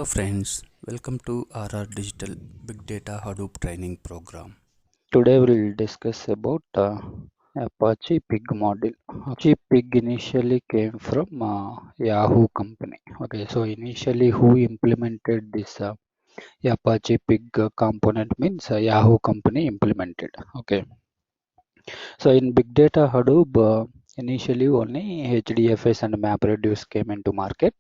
Hello friends, welcome to RR Digital Big Data Hadoop Training Program. Today we'll discuss about Apache Pig model. Apache Pig initially came from Yahoo company. Okay, so initially who implemented this Apache Pig component means Yahoo company implemented. Okay, so in Big Data Hadoop, initially only HDFS and MapReduce came into market.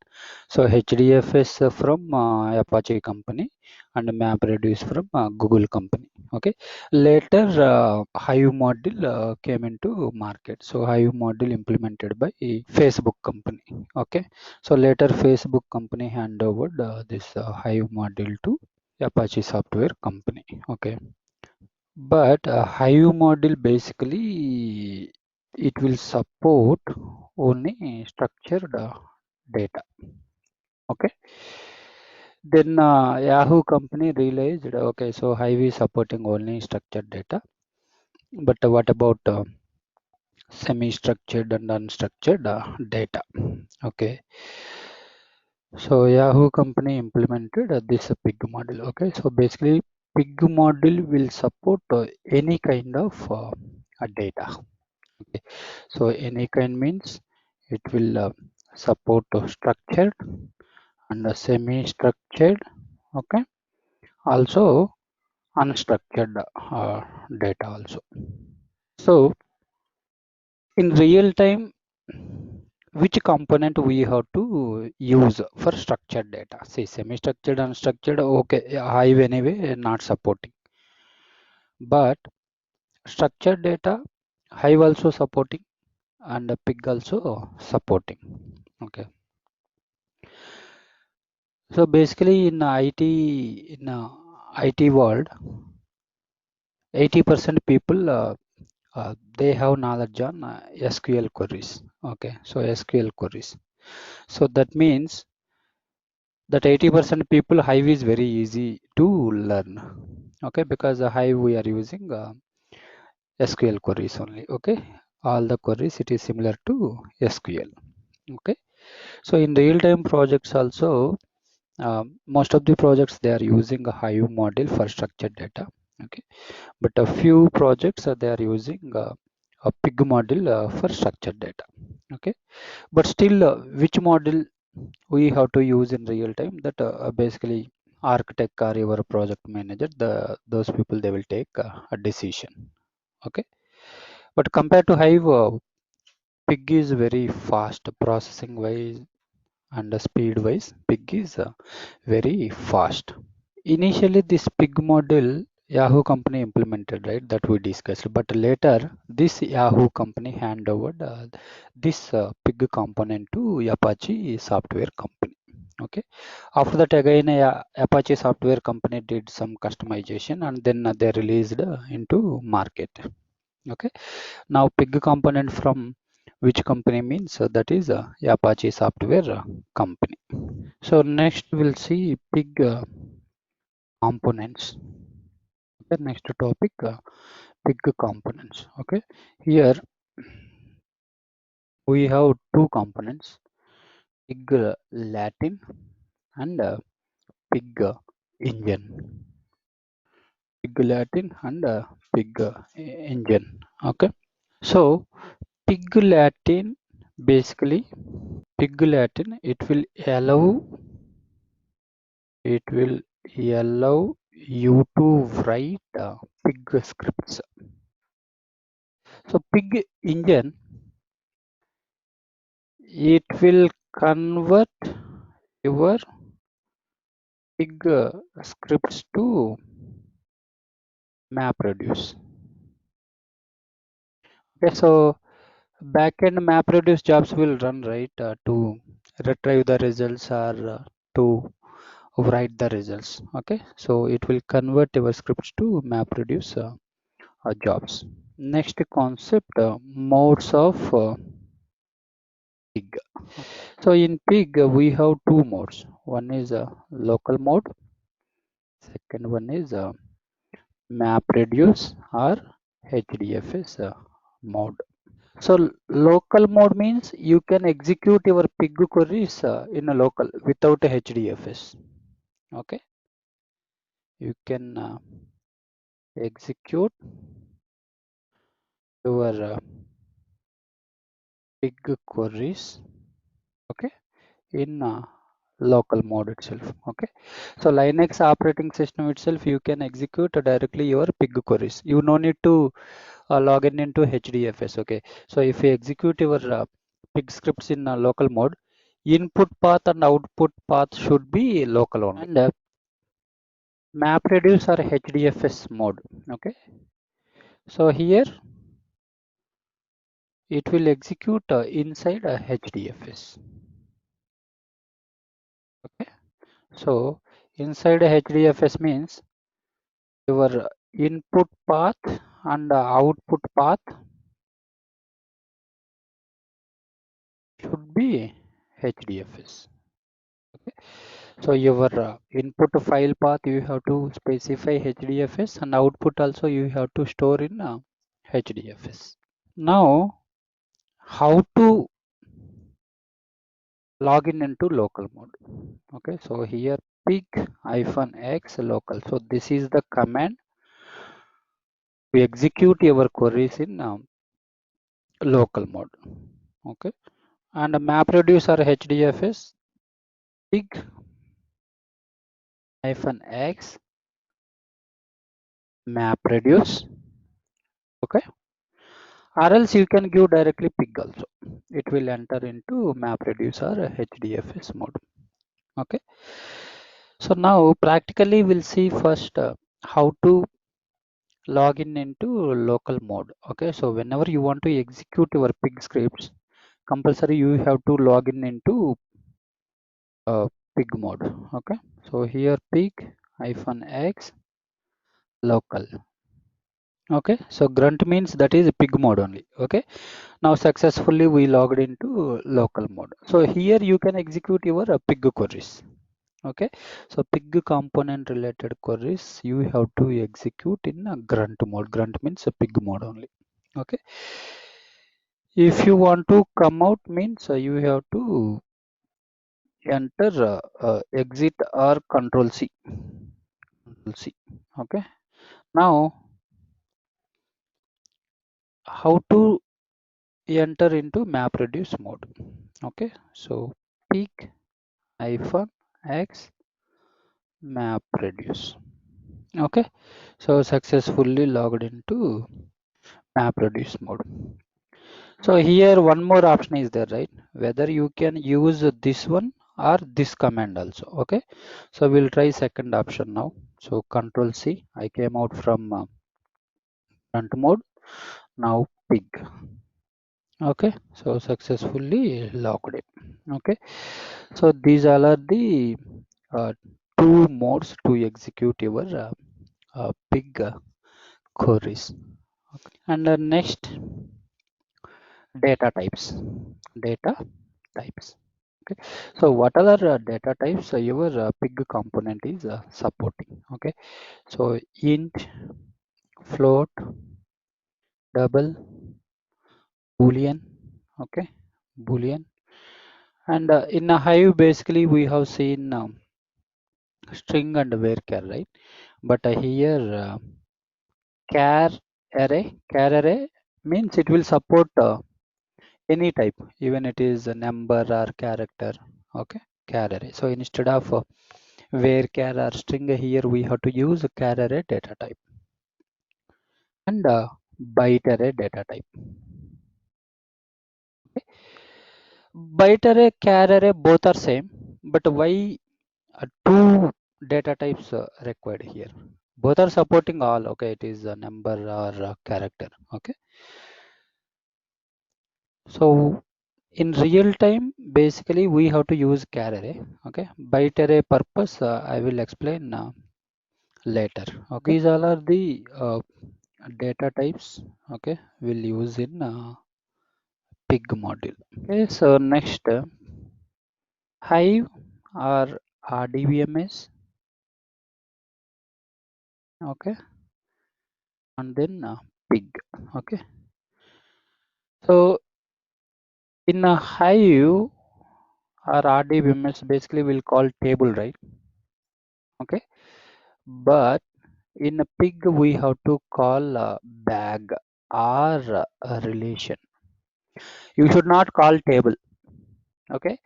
So HDFS from Apache company and MapReduce from Google company. Okay. Later, Hive model came into market. So Hive model implemented by Facebook company. Okay. So later Facebook company hand over this Hive model to Apache software company. Okay. But Hive model basically it will support only structured data. Okay. Then Yahoo company realized okay, so Hive is supporting only structured data. But what about semi-structured and unstructured data? Okay. So Yahoo company implemented this Pig model. Okay. So basically Pig model will support any kind of data. Okay. So any kind means it will support structured and semi-structured. Okay. Also unstructured data also. So in real time, which component we have to use for structured data? See, semi-structured, unstructured, okay, Hive anyway not supporting. But structured data, Hive also supporting and Pig also supporting. Okay. So basically in IT world, 80% people they have knowledge on SQL queries. Okay, so SQL queries. So that means that 80% people Hive is very easy to learn. Okay, because Hive we are using SQL queries only. Okay, all the queries it is similar to SQL. Okay, so in real-time projects also, most of the projects they are using a Hive model for structured data. Okay, but a few projects they are using a Pig model for structured data. Okay, but still, which model we have to use in real time? That basically architect or your project manager, those people they will take a decision. Okay, but compared to Hive, Pig is very fast processing wise and speed wise. Pig is very fast. Initially, this Pig model Yahoo company implemented, right? That we discussed. But later, this Yahoo company hand over this Pig component to Apache software company. Okay. After that, again, Apache software company did some customization and then they released into market. Okay. Now, Pig component from which company means that is Apache software company. So next we'll see Pig components. Okay, next topic Pig components. Okay, here we have two components, Pig Latin and Pig engine. Pig Latin and Pig engine. Okay, so Pig Latin basically Pig Latin it will allow you to write Pig scripts. So Pig engine it will convert your Pig scripts to MapReduce. Okay, so backend MapReduce jobs will run right to retrieve the results or to write the results. Okay, so it will convert your scripts to MapReduce jobs. Next concept modes of Pig. So in Pig we have two modes. One is local mode. Second one is MapReduce or HDFS mode. So local mode means you can execute your Pig queries in a local without a HDFS. Okay, you can execute your big queries, okay, in local mode itself. Okay, so Linux operating system itself, you can execute directly your pig queries. You no need to log in into HDFS. Okay, so if you execute your pig scripts in local mode, input path and output path should be local only. And MapReduce or HDFS mode. Okay, so here it will execute inside a HDFS. Okay, so inside a HDFS means your input path and output path should be HDFS. Okay, so your input file path you have to specify HDFS, and output also you have to store in HDFS. Now, how to log in into local mode? Okay, so here pig-x local. So this is the command to execute your queries in local mode. Okay, and MapReduce or HDFS pig-x MapReduce. Okay, or else you can give directly pig also. It will enter into MapReduce or HDFS mode. Okay, so now practically we'll see first how to log in into local mode. Okay, so whenever you want to execute your pig scripts, compulsory you have to log in into pig mode. Okay, so here pig-x local. Okay, so grunt means that is pig mode only. Okay, now successfully we logged into local mode. So here you can execute your pig queries. Okay, so pig component related queries you have to execute in a grunt mode. Grunt means a pig mode only. Okay, if you want to come out means you have to enter exit or control C. Control C. Okay, now how to enter into MapReduce mode? Okay, so pig-x MapReduce. Okay, so successfully logged into MapReduce mode. So here one more option is there, right? Whether you can use this one or this command also. Okay, so we'll try second option now. So Control C, I came out from front mode. Now pig. Okay, so successfully logged in. Okay, so these all are the two modes to execute your pig queries. Okay. And next, data types. Data types. Okay, so what other data types your pig component is supporting? Okay, so int, float, double, boolean. Okay, boolean. And in a Hive basically we have seen string and varchar, right? But here char array means it will support any type, even it is a number or character. Okay, char array. So instead of varchar or string, here we have to use char array data type and byte array data type. Okay. Byte array, char array both are same, but why two data types required here? Both are supporting all. Okay, it is a number or a character. Okay, so in real time basically we have to use char array. Okay, byte array purpose I will explain later. Okay, these all are the data types. Okay, we'll use in pig module. Okay, so next Hive or RDBMS. Okay, and then pig. Okay, so in a Hive, or RDBMS basically we'll call table, right? Okay, but in a pig we have to call bag or relation. You should not call table. Okay,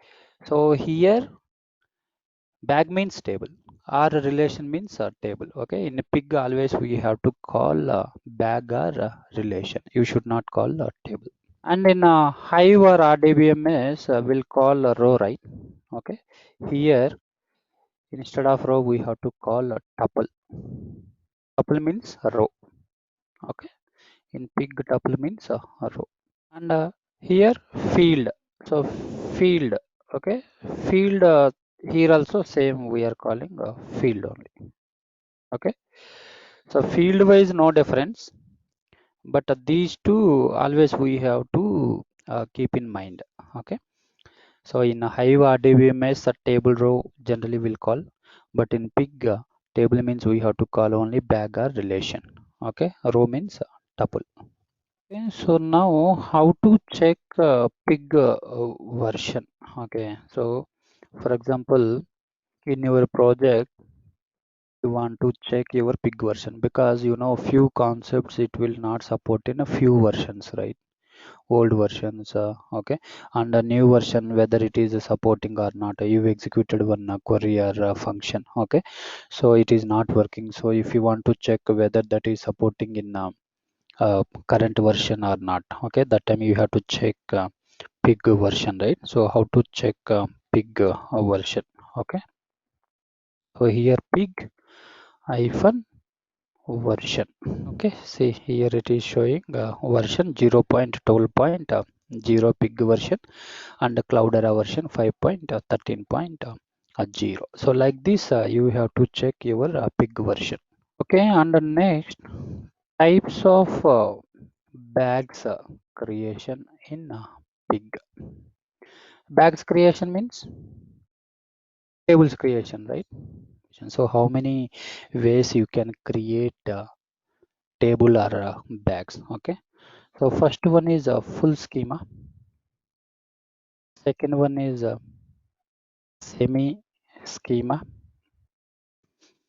so here bag means table or relation means table. Okay, in a pig always we have to call bag or relation. You should not call table. And in Hive or RDBMS we'll call a row, right? Okay, here instead of row we have to call a tuple. Tuple means a row. Okay, in pig tuple means a row. And here field, so field. Okay, field, here also same we are calling field only. Okay, so field wise no difference, but these two always we have to keep in mind. Okay, so in a Hive RDBMS a table row generally will call, but in pig table means we have to call only bag or relation. Okay, row means tuple. Okay, so now how to check pig version. Okay, so for example, in your project, you want to check your pig version because you know few concepts it will not support in a few versions, right? Old versions, okay, and a new version whether it is supporting or not. You executed one query or function, okay, so it is not working. So if you want to check whether that is supporting in current version or not, okay, that time you have to check pig version, right? So how to check pig version? Okay, so here pig hyphen version. Okay, see here it is showing version 0.12.0 pig version and Cloudera version 5.13.0. So like this you have to check your pig version. Okay, and the next types of bags creation in pig. Bags creation means tables creation, right? So how many ways you can create table or bags? Okay, so first one is a full schema, second one is a semi schema,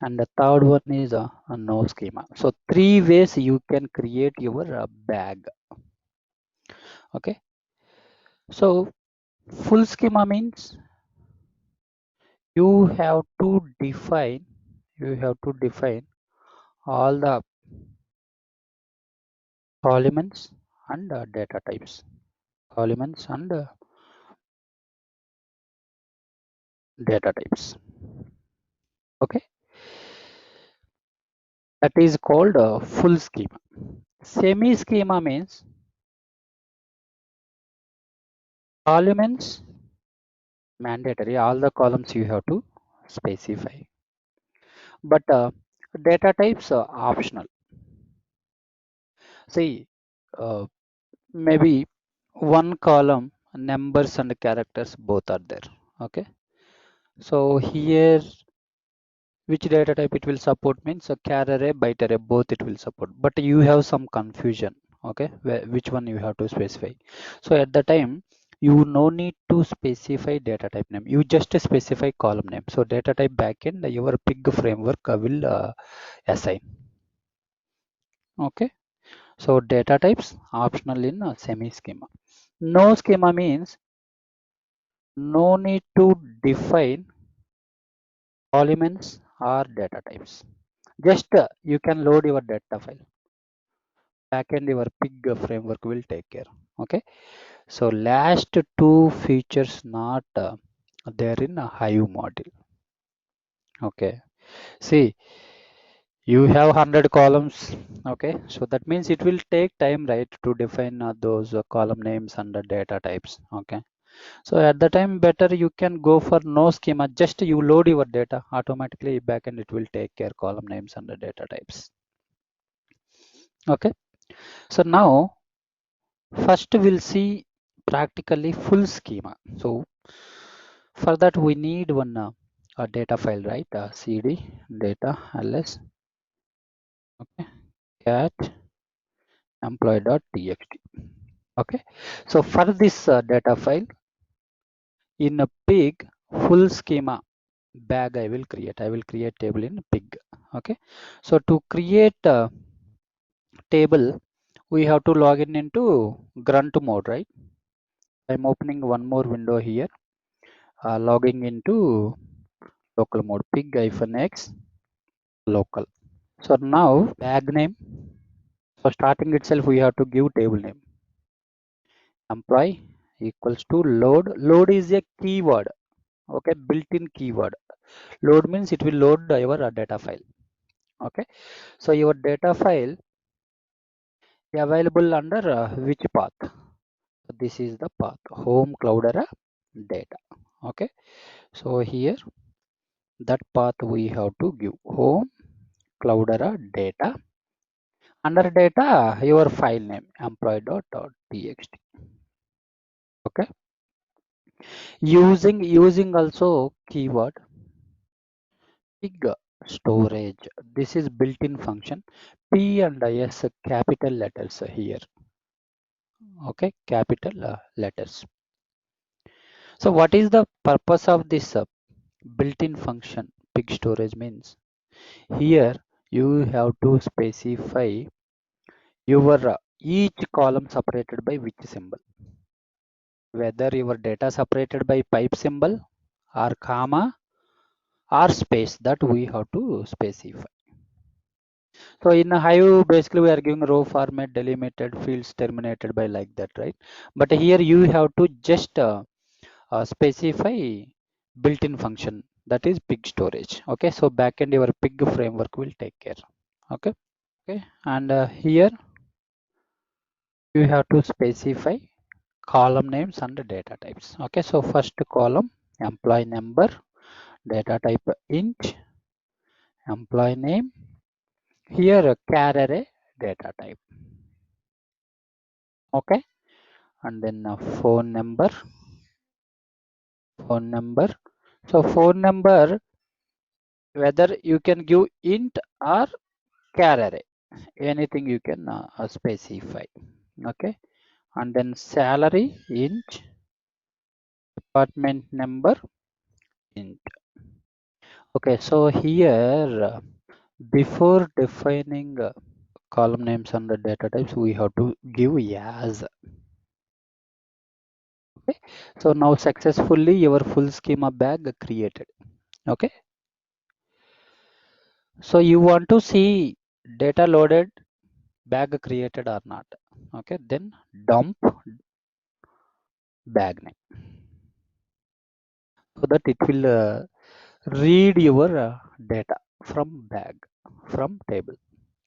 and the third one is a no schema. So three ways you can create your bag. Okay, so full schema means you have to define all the elements and data types, elements and data types. Okay, that is called full schema. Semi schema means elements mandatory, all the columns you have to specify, but data types are optional. See, uh, maybe one column numbers and characters both are there. Okay, so here which data type it will support means a char array, byte array, both it will support, but you have some confusion. Okay, which one you have to specify. So at the time you no need to specify data type name, you just specify column name. So data type backend your pig framework will assign. Okay, so data types optional in semi schema. No schema means no need to define elements or data types, just you can load your data file. Backend your pig framework will take care. Okay, so last two features not there in a Hive module. Okay, see, you have 100 columns. Okay, so that means it will take time, right, to define those column names and the data types. Okay, so at the time better you can go for no schema, just you load your data automatically, backend it will take care column names and the data types. Okay, so now first we'll see practically full schema. So for that we need one a data file, right? Cd data ls, okay, cat employee.txt. Okay, so for this data file in a pig full schema bag I will create table in pig. Okay, so to create a table we have to log in into grunt mode, right? I'm opening one more window here, logging into local mode, pig-x local. So now bag name, so starting itself we have to give table name, employee equals to load is a keyword. Okay, built-in keyword. Load means it will load your data file. Okay, so your data file available under which path? This is the path, home cloudera data. Okay, so here that path we have to give home cloudera data. Under data your file name employee.txt. Okay, using also keyword pig storage. This is built-in function, p and s capital letters here. Okay, capital letters. So what is the purpose of this built-in function pig storage? Means here you have to specify your each column separated by which symbol, whether your data separated by pipe symbol or comma or space, that we have to specify. So in a Hive basically we are giving row format, delimited, fields terminated by, like that, right? But here you have to just specify built-in function, that is pig storage. Okay, so backend your pig framework will take care. Okay, okay, and here you have to specify column names and data types. Okay, so first column employee number, data type int, employee name, here char array data type. Okay, and then phone number. So phone number, whether you can give int or char array, anything you can specify. Okay, and then salary int, department number int. Okay, so here before defining column names and the data types we have to give as. Okay, so now successfully your full schema bag created. Okay, so you want to see data loaded, bag created or not. Okay, then dump bag name, so that it will read your data from bag, from table.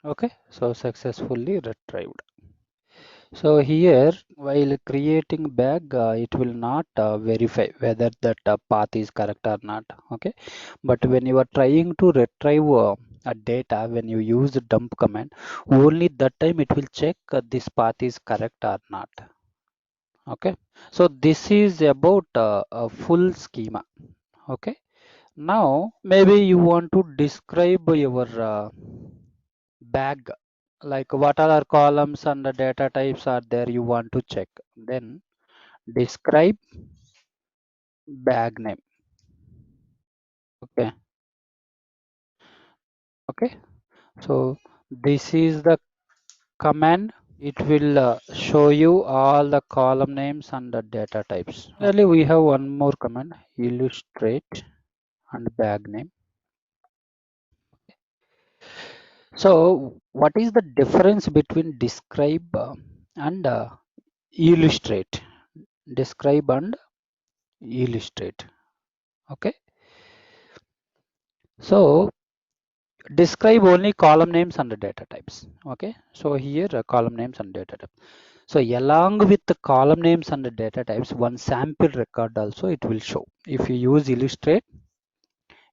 Okay, so successfully retrieved. So here while creating bag it will not verify whether that path is correct or not. Okay, but when you are trying to retrieve a data, when you use the dump command, only that time it will check this path is correct or not. Okay, so this is about a full schema. Okay, now maybe you want to describe your bag, like what other columns and the data types are there you want to check, then describe bag name. Okay, okay, so this is the command. It will show you all the column names and the data types. Really we have one more command, illustrate and bag name. So what is the difference between describe and illustrate? Describe and illustrate. Okay, so describe only column names and data types. Okay, so here column names and data type. So along with the column names and the data types, one sample record also it will show. If you use illustrate,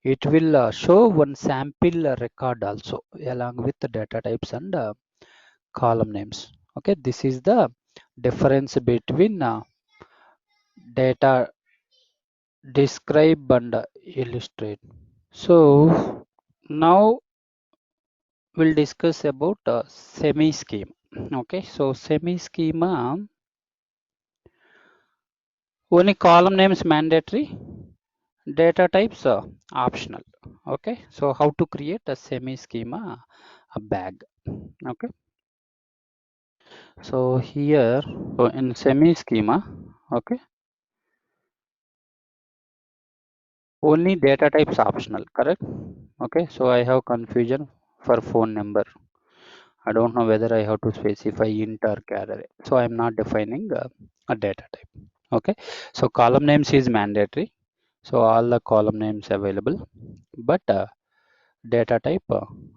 it will show one sample record also along with the data types and column names. Okay, this is the difference between data describe and illustrate. So now we'll discuss about semi schema. Okay, so semi schema, only column names mandatory, Data types optional. Okay, so how to create a semi schema a bag. Okay, so here, so in semi schema, okay, only data types optional, correct? Okay, so I have confusion for phone number. I don't know whether I have to specify int or char array. So I'm not defining a data type. Okay, so column names is mandatory. So all the column names available, but data type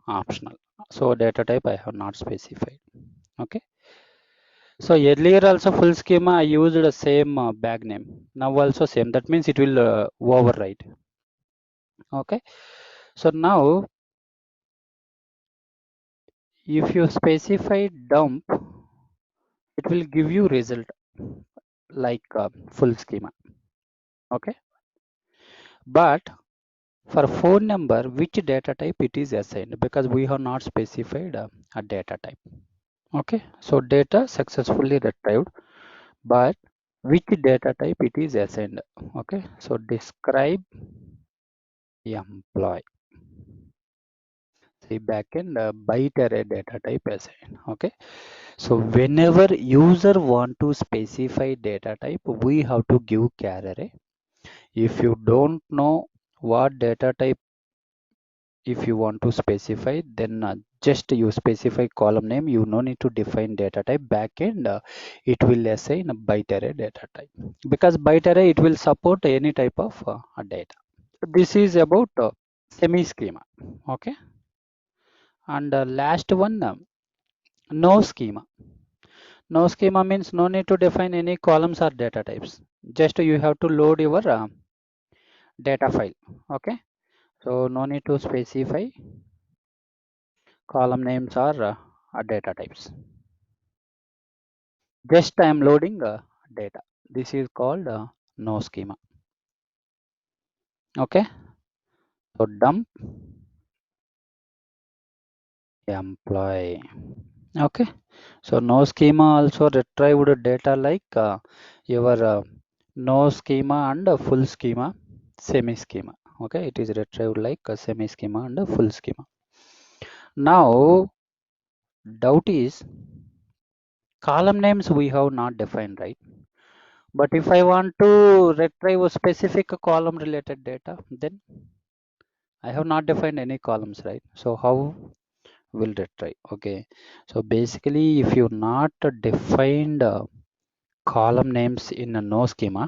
optional. So data type I have not specified. Okay. So earlier also full schema I used the same bag name. Now also same. That means it will override. Okay. So now if you specify dump, it will give you result like full schema. Okay. But for phone number, which data type it is assigned, because we have not specified a data type. Okay. So data successfully retrieved, but which data type it is assigned. Okay. So describe employee. See backend byte array data type assigned. Okay. So whenever user want to specify data type, we have to give char array. If you don't know what data type, if you want to specify, then just you specify column name. You no need to define data type. Backend it will assign a byte array data type, because byte array it will support any type of data. This is about semi schema. Okay, and last one, no schema. No schema means no need to define any columns or data types. Just you have to load your data file. Okay, so no need to specify column names or data types. Just I am loading data. This is called no schema. Okay, so dump employee. Okay, so no schema also retrieved data like your no schema and full schema, semi schema. Okay, it is retrieved like a semi schema and a full schema. Now doubt is column names we have not defined, right? But if I want to retrieve a specific column related data, then I have not defined any columns, right? So how will retrieve? Okay, so basically if you not defined column names in a no schema,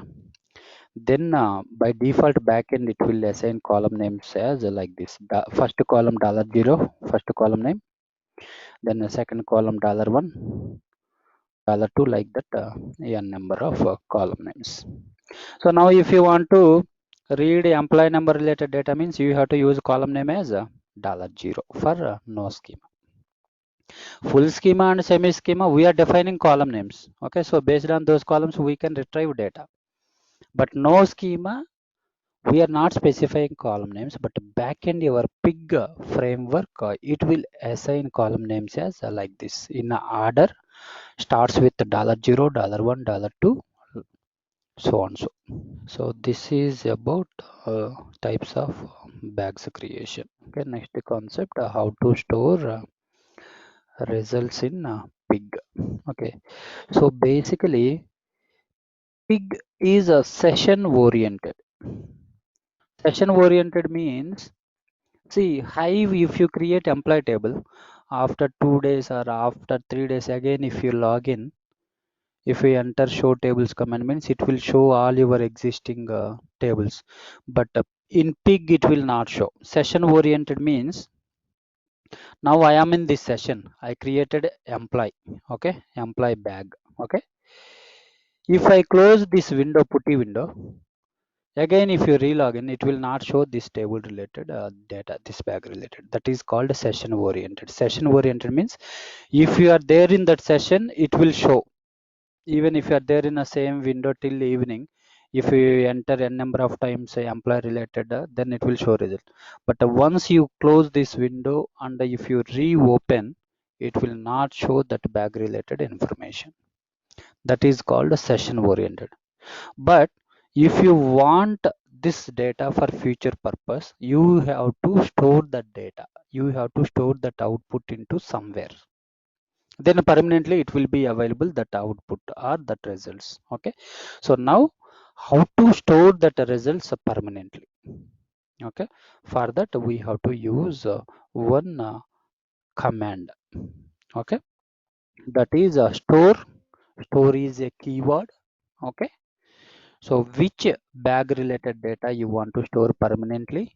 then by default backend it will assign column names as like this. First column $0, first column name, then the second column $1, $2, like that n number of column names. So now if you want to read employee number related data, means you have to use column name as $0 for no schema. Full schema and semi schema we are defining column names. Okay, so based on those columns we can retrieve data, but no schema we are not specifying column names, but backend your pig framework it will assign column names as like this in a order, starts with $0, $1, $2, so on. So this is about types of bags creation. Okay, next concept, how to store results in pig. Okay, so basically pig is a session oriented. Session oriented means, see, Hive, if you create employee table, after 2 days or after 3 days, again, if you log in, if you enter show tables command, means it will show all your existing tables. But in Pig, it will not show. Session oriented means, now I am in this session. I created employee. Okay, employee bag. Okay. If I close this window, putty window, again, if you relog in, it will not show this table related data, this bag related. That is called session oriented. Session oriented means if you are there in that session, it will show. Even if you are there in the same window till evening, if you enter n number of times say employee related, then it will show result. But once you close this window and if you reopen, it will not show that bag related information. That is called session oriented. But if you want this data for future purpose, you have to store that data. You have to store that output into somewhere. Then permanently it will be available, that output or that results. Okay. So now how to store that results permanently? Okay. For that we have to use one command. Okay. That is store. Store is a keyword. Okay. So which bag related data you want to store permanently?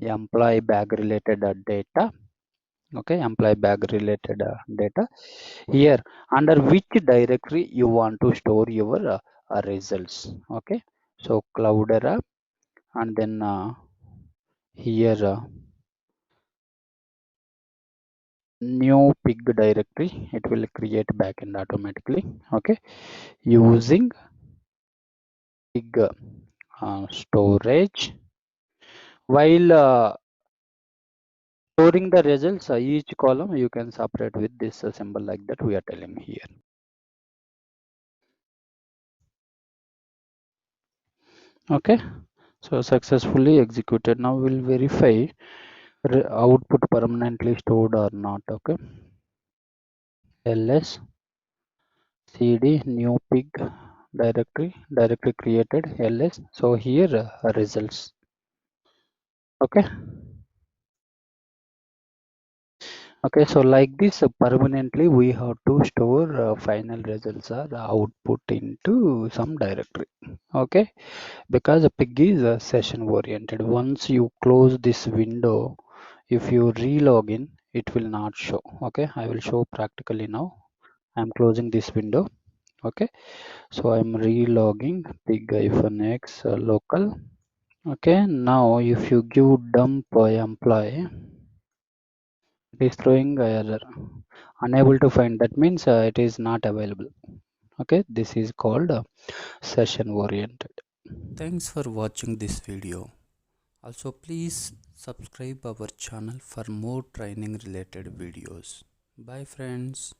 Employee bag related data. Okay, employee bag related data. Here under which directory you want to store your results. Okay, so Cloudera, and then here new pig directory, it will create backend automatically. Okay, using pig storage. While storing the results, each column you can separate with this symbol like that we are telling here. Okay, so successfully executed. Now we'll verify output permanently stored or not. Okay, ls cd new pig directory created ls. So here results. Okay. Okay, so like this permanently we have to store final results or output into some directory. Okay, because a pig is session oriented. Once you close this window, if you re-log in, it will not show. Okay, I will show practically now. I'm closing this window. Okay, so I'm re-logging pig-x local. Okay, now if you give dump employee, it is throwing error, unable to find. That means it is not available. Okay, this is called session oriented. Thanks for watching this video. Also please subscribe our channel for more training related videos. Bye friends.